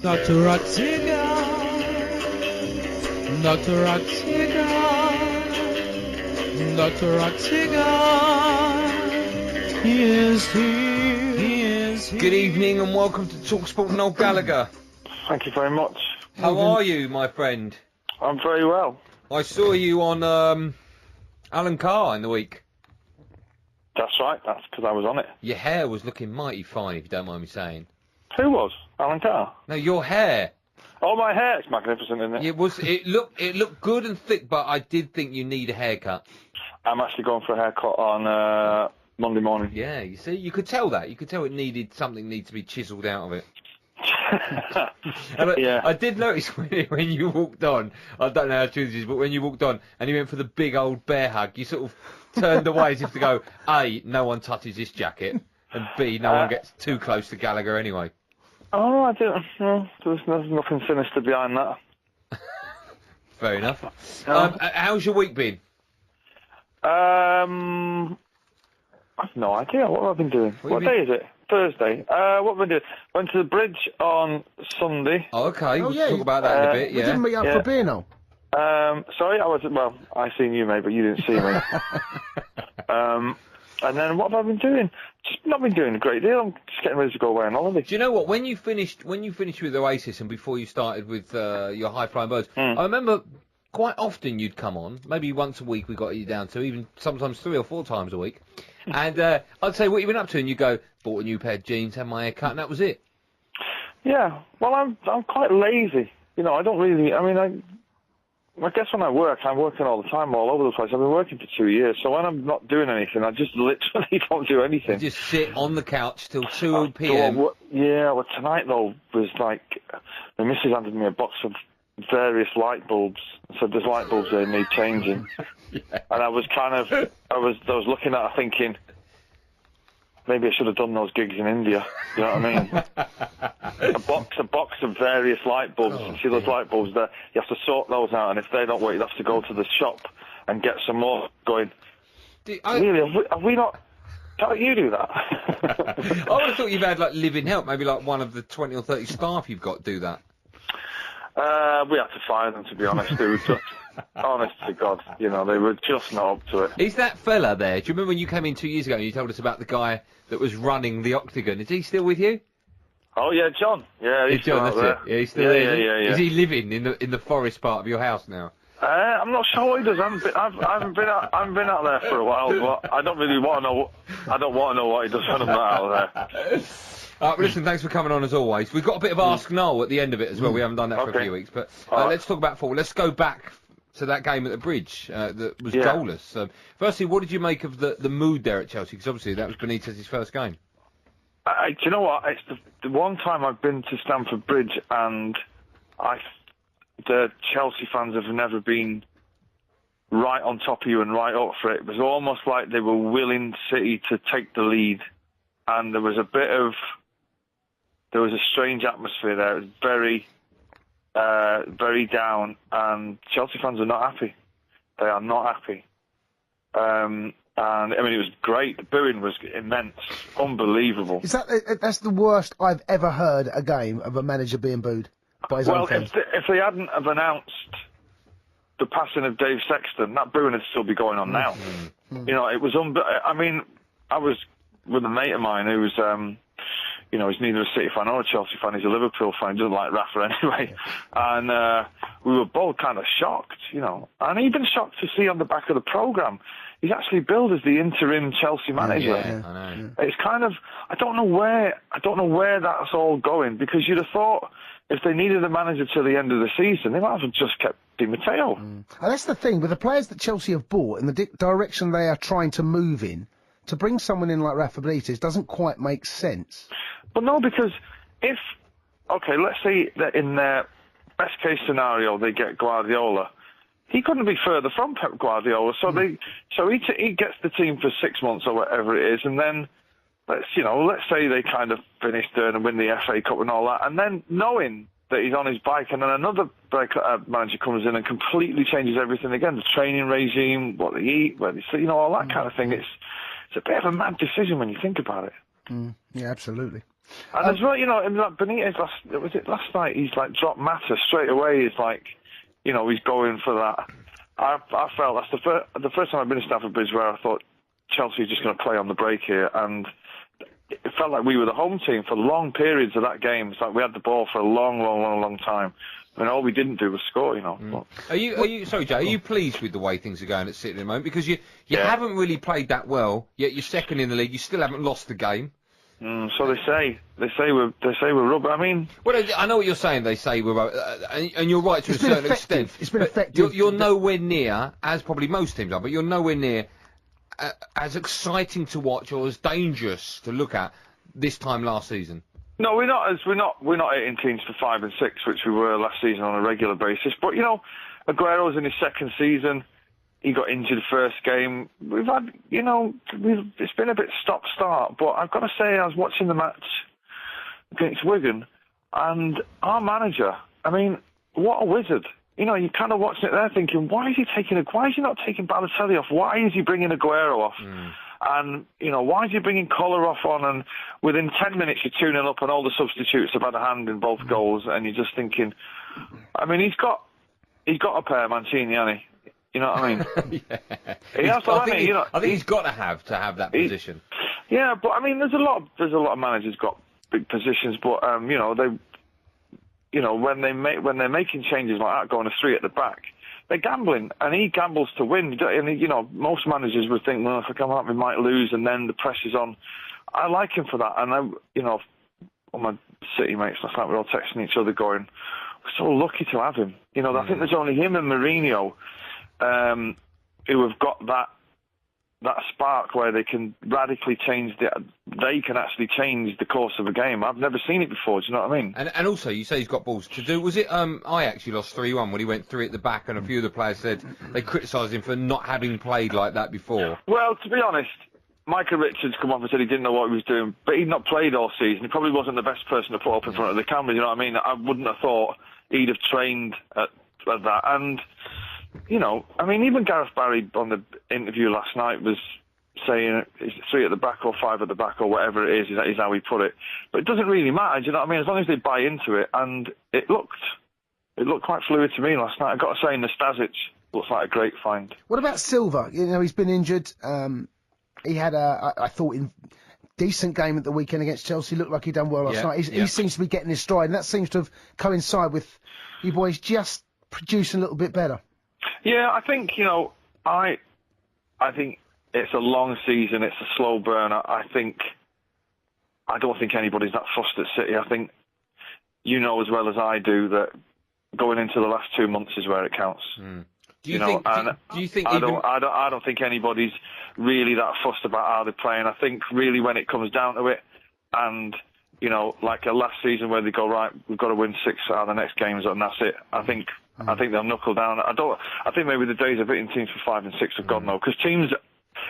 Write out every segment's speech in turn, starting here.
Dr. Ratzinger, Dr. Ratzinger, Dr. Ratzinger, he is here, he is here. Good evening and welcome to Talksport, Noel Gallagher. Thank you very much. How are you, my friend? I'm very well. I saw you on Alan Carr in the week. That's right, that's because I was on it. Your hair was looking mighty fine, if you don't mind me saying. Who was? Alan Carr? No, your hair. Oh, my hair! It's magnificent, isn't it? It looked good and thick, but I did think you need a haircut. I'm actually going for a haircut on Monday morning. Yeah, you see, you could tell that. You could tell something needs to be chiselled out of it. Yeah. I did notice when you walked on, I don't know how true this is, but when you walked on and you went for the big old bear hug, you sort of turned away as if to go, A, no one touches this jacket, and B, no one gets too close to Gallagher anyway. Oh, I didn't. No, there's nothing sinister behind that. Fair enough. How's your week been? I've no idea. What have I been doing? What day is it? Thursday. What have I been doing? Went to the bridge on Sunday. Oh, okay. We'll talk about that in a bit, We didn't meet up for beer, no? Sorry, I seen you, mate, but you didn't see me. And then what have I been doing? Just not been doing a great deal. I'm just getting ready to go away on holiday. Do you know what? When you finished with Oasis and before you started with your High Flying Birds, I remember quite often you'd come on. Maybe once a week we got you down to, even sometimes 3 or 4 times a week. And I'd say what you've been up to, and you go, bought a new pair of jeans, had my hair cut, and that was it. Yeah. Well, I'm quite lazy. You know, I don't really. I mean, I guess when I work, I'm working all the time, all over the place. I've been working for 2 years, so when I'm not doing anything, I just literally don't do anything. You just sit on the couch till 2 p.m. Yeah. Well, tonight though was like, the missus handed me a box of various light bulbs. So there's light bulbs there need changing. Yeah. And I was looking at her thinking, maybe I should have done those gigs in India. You know what I mean? a box of various light bulbs. Oh, you see those light bulbs there? You have to sort those out, and if they don't work, you have to go to the shop and get some more. Going, really? Have we not? Can't you do that? I would have thought you've had like living help. Maybe like one of the 20 or 30 staff you've got do that. We had to fire them, to be honest. They were just, honest to God, you know, they were just not up to it. Is that fella there? Do you remember when you came in 2 years ago and you told us about the guy that was running the Octagon? Is he still with you? Oh yeah, John. Yeah, he's still out there. Yeah, he's still there. Yeah. Is he living in the forest part of your house now? I'm not sure what he does. I haven't been out there for a while, but I don't really want to know. I don't want to know what he does when I'm not out there. Listen, thanks for coming on as always. We've got a bit of Ask Noel at the end of it as well. We haven't done that for a few weeks, but let's talk about football. Let's go back to that game at the Bridge that was goalless. Firstly, what did you make of the mood there at Chelsea? Because obviously that was Benitez's first game. Do you know what? It's the one time I've been to Stamford Bridge, and the Chelsea fans have never been right on top of you and right up for it. It was almost like they were willing City to take the lead, and there was a strange atmosphere there. It was very, very down, and Chelsea fans are not happy. They are not happy. And I mean, it was great. The booing was immense, unbelievable. That's the worst I've ever heard a game of a manager being booed by his own fans. If they hadn't have announced the passing of Dave Sexton, that booing would still be going on now. You know, it was I mean, I was with a mate of mine who was, you know, he's neither a City fan or a Chelsea fan. He's a Liverpool fan. He doesn't like Rafa anyway. And we were both kind of shocked, you know. And even shocked to see on the back of the programme, he's actually billed as the interim Chelsea manager. Yeah, I know. It's kind of, I don't know where that's all going, because you'd have thought if they needed a manager till the end of the season, they might have just kept Di Matteo. And that's the thing with the players that Chelsea have bought and the direction they are trying to move in. To bring someone in like Rafa Benitez doesn't quite make sense. But no, because let's say that in their best case scenario they get Guardiola. He couldn't be further from Pep Guardiola, so he gets the team for 6 months or whatever it is, and then let's say they kind of finish third and win the FA Cup and all that, and then knowing that he's on his bike, and then another manager comes in and completely changes everything again, the training regime, what they eat, where they sleep, you know, all that kind of thing. It's a bit of a mad decision when you think about it. Yeah, absolutely. And as well, you know, in that Benitez last night? He's like dropped Mata straight away. He's like, you know, he's going for that. I felt that's the first time I've been to Stamford Bridge where I thought Chelsea are just going to play on the break here, and it felt like we were the home team for long periods of that game. It's like we had the ball for a long time. I mean, all we didn't do was score, you know. Are you sorry, Joe? Are you pleased with the way things are going at City at the moment? Because you haven't really played that well. Yet you're second in the league. You still haven't lost the game. So they say we're rubber. I mean, well, I know what you're saying. They say we're, and you're right to a certain extent. It's been effective. You're nowhere near, as probably most teams are, but you're nowhere near as exciting to watch or as dangerous to look at this time last season. No, we're not hitting teams for 5 and 6, which we were last season on a regular basis. But you know, Aguero's in his second season. He got injured first game. We've had, you know, it's been a bit stop-start. But I've got to say, I was watching the match against Wigan, and our manager, I mean, what a wizard. You know, you're kind of watching it there thinking, why is he not taking Balotelli off? Why is he bringing Aguero off? And, you know, why is he bringing Kolarov on? And within 10 minutes, you're 2-0 up, and all the substitutes have had a hand in both goals. And you're just thinking, I mean, he's got a pair, Mancini, hasn't he? You know what I mean? I think he's got to have that position. Yeah, but I mean, there's a lot of managers got big positions, but you know, when they're making changes like that, going to 3 at the back, they're gambling, and he gambles to win. And you know, most managers would think, well, if I come out, we might lose, and then the pressure's on. I like him for that, and you know, all my City mates last night were all texting each other, going, "We're so lucky to have him." You know, I think there's only him and Mourinho who have got that spark where they can radically they can actually change the course of a game. I've never seen it before, do you know what I mean? And also, you say he's got balls to do. Was it I actually lost 3-1 when he went 3 at the back, and a few of the players said they criticised him for not having played like that before? Well, to be honest, Michael Richards come off and said he didn't know what he was doing, but he'd not played all season. He probably wasn't the best person to put up in front of the camera, you know what I mean? I wouldn't have thought he'd have trained at that. And you know, I mean, even Gareth Barry on the interview last night was saying it's 3 at the back or 5 at the back or whatever it is how he put it. But it doesn't really matter, do you know what I mean? As long as they buy into it, and it looked quite fluid to me last night. I've got to say, Nastasic looks like a great find. What about Silva? You know, he's been injured. He had I thought, decent game at the weekend against Chelsea. Looked like he'd done well last night. He seems to be getting his stride, and that seems to have coincided with you boys just producing a little bit better. Yeah, I think, you know, I think it's a long season. It's a slow burn. I don't think anybody's that fussed at City. I think you know as well as I do that going into the last 2 months is where it counts. Do you think? I don't think anybody's really that fussed about how they're playing. I think really when it comes down to it, and you know, like a last season where they go, right, we've got to win 6 out of the next games, and that's it. I think they'll knuckle down. I think maybe the days of hitting teams for 5 and 6 have gone now, because teams,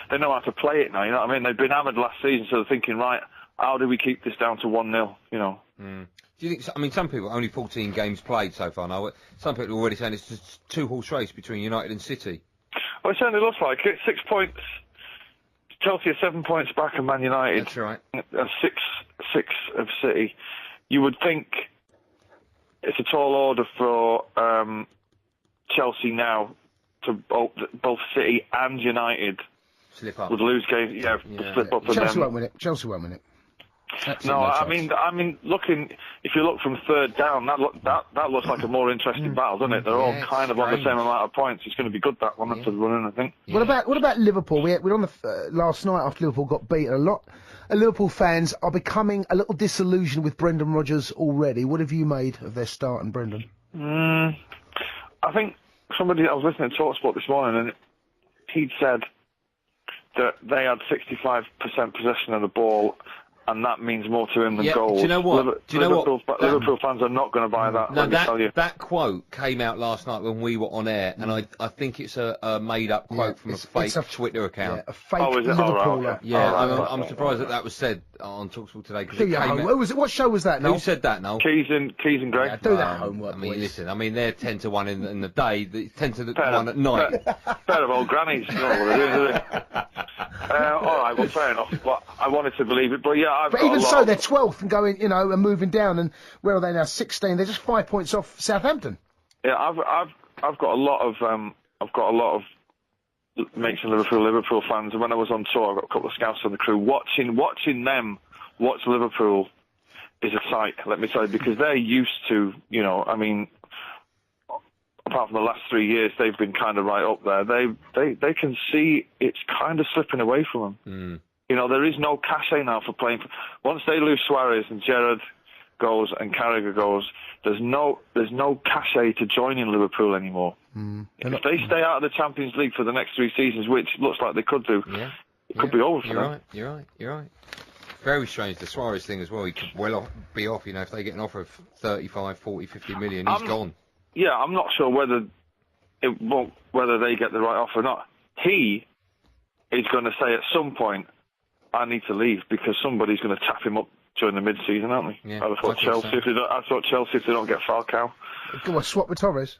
they know how to play it now. You know what I mean? They've been hammered last season, so they're thinking, right, how do we keep this down to 1-0? You know. Do you think? I mean, some people only 14 games played so far now. Some people are already saying it's just 2-horse race between United and City. Well, it certainly looks like it. 6 points. Chelsea are 7 points back of Man United. That's right. And 6 of City. You would think it's a tall order for Chelsea now to both City and United slip up. Would lose games. Slip up. Chelsea won't win it. Chelsea won't win it. No, I mean, if you look from third down, that looks like a more interesting battle, doesn't it? They're all kind of on the same amount of points. It's going to be good, that one, after the run-in, I think. Yeah. What about Liverpool? We're on the last night after Liverpool got beaten a lot. Liverpool fans are becoming a little disillusioned with Brendan Rodgers already. What have you made of their start, and Brendan? I think I was listening to Talksport this morning, and he'd said that they had 65% possession of the ball, and that means more to him than goals. Do you know what? Liverpool fans are not going to buy that. No, tell you. That quote came out last night when we were on air, and I think it's a made-up quote from a fake Twitter account. Yeah, a fake Liverpooler. I'm surprised that was said on Talksport today. Do your homework. What show was that, Noel? Who said that, Noel? Keys and Greg. Yeah, do that homework, I mean, boys. listen, they're 10 to 1 in the day, 10 to 1 at night. Pair of old grannies. You know what they're doing, do they? All right, well, fair enough. But I wanted to believe it. But yeah, but even so, they're 12th and going, and moving down. And where are they now? 16. They're just 5 points off Southampton. Yeah, I've got a lot of mates in Liverpool fans, and when I was on tour, I've got a couple of scouts on the crew. Watching them watch Liverpool is a sight, let me tell you, because they're used to, apart from the last 3 years, they've been kind of right up there. They can see it's kind of slipping away from them. There is no cachet now for playing. Once they lose Suarez and Gerrard goes and Carragher goes, there's no cachet to joining Liverpool anymore. If they stay out of the Champions League for the next 3 seasons, which looks like they could do, it could be over for them. You're right. Very strange, the Suarez thing as well. He could well be off, if they get an offer of 35, 40, 50 million, he's gone. Yeah, I'm not sure whether they get the right offer or not. He is going to say at some point, I need to leave, because somebody's going to tap him up during the mid-season, aren't they? Yeah, I thought Chelsea if they don't get Falcao. Go on, swap with Torres.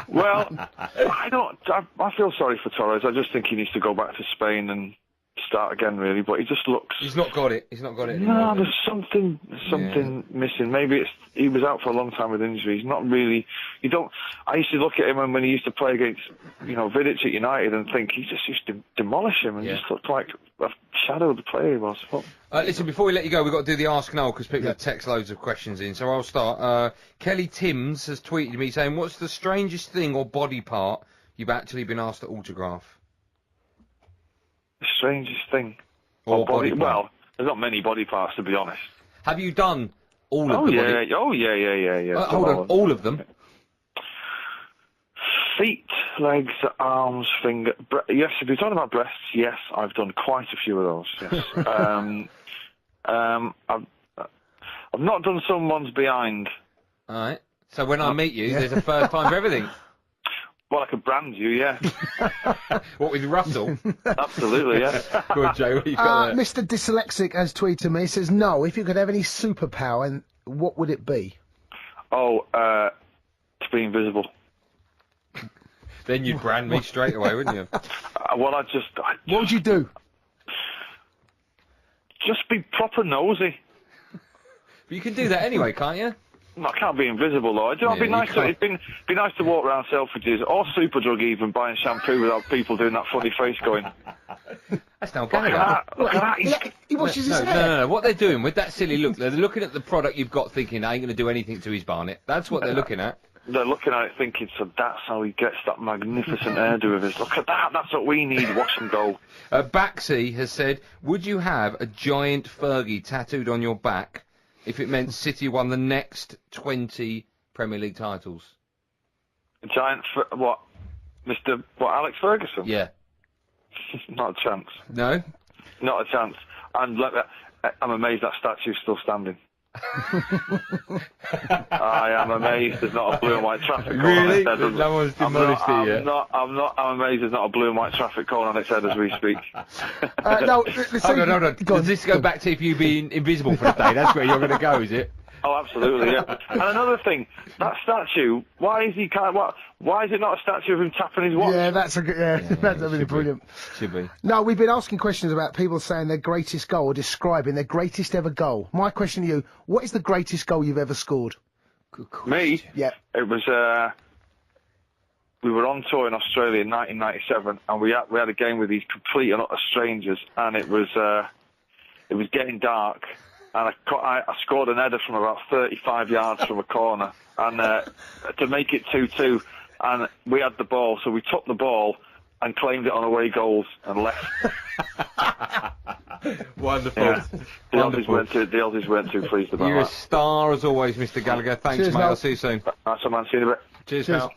Well, I feel sorry for Torres. I just think he needs to go back to Spain and start again, really. But he just looks... He's not got it anymore. No, there's something missing. Maybe he was out for a long time with injuries. Not really... I used to look at him when he used to play against, Vidic at United and think he just used to demolish him and just looked like a shadow of the player he was. Listen, before we let you go, we've got to do the Ask Noel, because people have text loads of questions in. So I'll start. Kelly Timms has tweeted me saying, what's the strangest thing or body part you've actually been asked to autograph? The strangest thing. Or body part? Well, there's not many body parts, to be honest. Have you done all of them? Oh, yeah. Hold on, all of them? Feet, legs, arms, finger... yes, if you're talking about breasts, yes, I've done quite a few of those, yes. I've not done someone's behind. All right. So when I meet you, there's a first time for everything. Well, I could brand you, yeah. What, with Russell? Absolutely, yeah. Go on, Joe, what you got there? Mr. Dyslexic has tweeted me, says, no, if you could have any superpower, what would it be? Oh, to be invisible. Then you'd brand me straight away, wouldn't you? Well, what would you do? Just be proper nosy. But you can do that anyway, can't you? No, I can't be invisible though. It'd be nice to walk around Selfridges or Superdrug even buying shampoo without people doing that funny face going. That's Noel Gallagher. Look at that. He washes his hair. No. What they're doing with that silly look, they're looking at the product you've got, thinking I ain't going to do anything to his barnet. That's what they're looking at. They're looking at it thinking, so that's how he gets that magnificent hairdo of his. Look at that. That's what we need. Watch him go. Baxi has said, would you have a giant Fergie tattooed on your back if it meant City won the next 20 Premier League titles? A giant... what? Alex Ferguson? Yeah. Not a chance. No? Not a chance. And I'm amazed that statue's still standing. I am amazed there's not a blue and white traffic cone really? on its head. No one's demolished it yet. I'm amazed there's not a blue and white traffic cone on its head as we speak. No, hold on. Does this go back to if you being invisible for the day? That's where you're going to go, is it? Oh, absolutely, yeah. And another thing, that statue, why is it not a statue of him tapping his watch? Yeah, that's really brilliant. Should be. No, we've been asking questions about people saying their greatest goal or describing their greatest ever goal. My question to you, what is the greatest goal you've ever scored? Good question. Me? Yeah. It was, we were on tour in Australia in 1997, and we had a game with these complete and utter strangers, and it was getting dark. And I scored an header from about 35 yards from a corner, and to make it 2-2. And we had the ball, so we took the ball and claimed it on away goals and left. Wonderful. Yeah. The Aussies weren't too pleased about that. You're a star as always, Mr. Gallagher. Thanks, Cheers, mate. Noel. I'll see you soon. Nice one, man. See you in a bit. Cheers, pal.